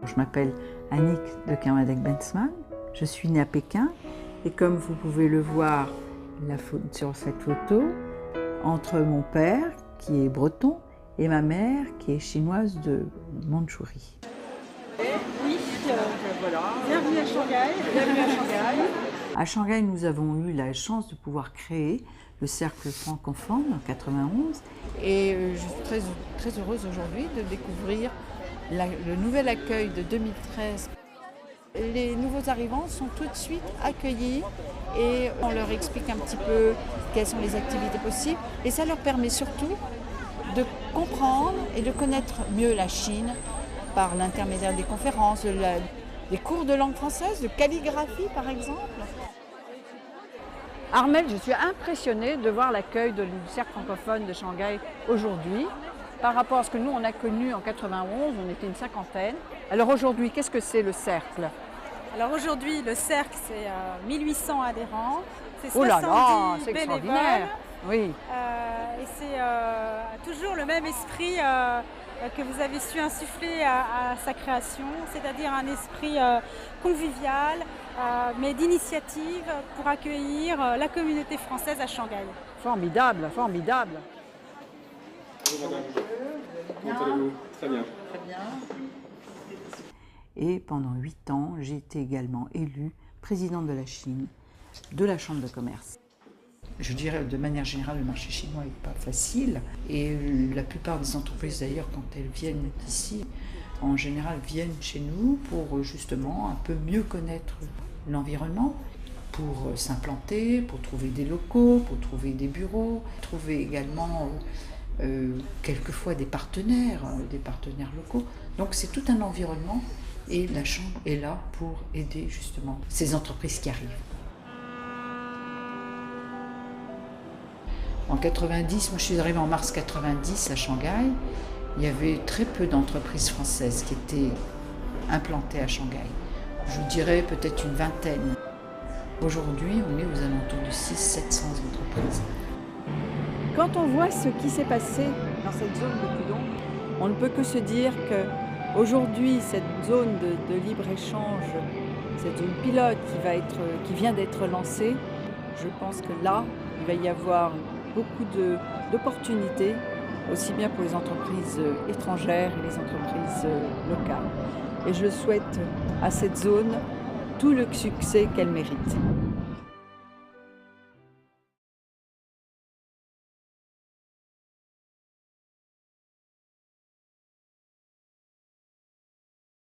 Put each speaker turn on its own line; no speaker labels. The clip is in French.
Je m'appelle Annick de Kermadec-Benzmann, je suis née à Pékin et comme vous pouvez le voir sur cette photo, entre mon père qui est breton et ma mère qui est chinoise de Mandchourie.
Oui, voilà. Bienvenue à Shanghai. Bienvenue à Shanghai.
À Shanghai, nous avons eu la chance de pouvoir créer le Cercle francophone en 91.
Et je suis très heureuse aujourd'hui de découvrir le nouvel accueil de 2013. Les nouveaux arrivants sont tout de suite accueillis et on leur explique un petit peu quelles sont les activités possibles. Et ça leur permet surtout de comprendre et de connaître mieux la Chine par l'intermédiaire des conférences, des cours de langue française, de calligraphie par exemple.
Armelle, je suis impressionnée de voir l'accueil du Cercle francophone de Shanghai aujourd'hui. Par rapport à ce que nous on a connu en 91, on était une cinquantaine. Alors aujourd'hui, qu'est-ce que c'est le Cercle?
Alors aujourd'hui, le Cercle, c'est 1800 adhérents, c'est 70
Oh là là, c'est
bénévoles.
extraordinaire. Oui.
Et c'est toujours le même esprit que vous avez su insuffler à sa création, c'est-à-dire un esprit convivial, mais d'initiative pour accueillir la communauté française à Shanghai.
Formidable, formidable.
Bonjour madame, comment allez-vous? Très bien.
Très bien.
Et pendant 8 ans, j'ai été également élue présidente de la Chine, de la Chambre de commerce. Je dirais de manière générale, le marché chinois n'est pas facile et la plupart des entreprises d'ailleurs, quand elles viennent ici, en général viennent chez nous pour justement un peu mieux connaître l'environnement, pour s'implanter, pour trouver des locaux, pour trouver des bureaux, trouver également quelquefois des partenaires locaux. Donc c'est tout un environnement et la Chambre est là pour aider justement ces entreprises qui arrivent. En 90, moi je suis arrivée en mars 90 à Shanghai, il y avait très peu d'entreprises françaises qui étaient implantées à Shanghai. Je vous dirais peut-être une vingtaine. Aujourd'hui, on est aux alentours de 600-700 entreprises.
Quand on voit ce qui s'est passé dans cette zone de Pudong, on ne peut que se dire qu'aujourd'hui, cette zone de libre-échange, cette zone pilote qui vient d'être lancée, je pense que là, il va y avoir beaucoup d'opportunités, aussi bien pour les entreprises étrangères et les entreprises locales. Et je souhaite à cette zone tout le succès qu'elle mérite.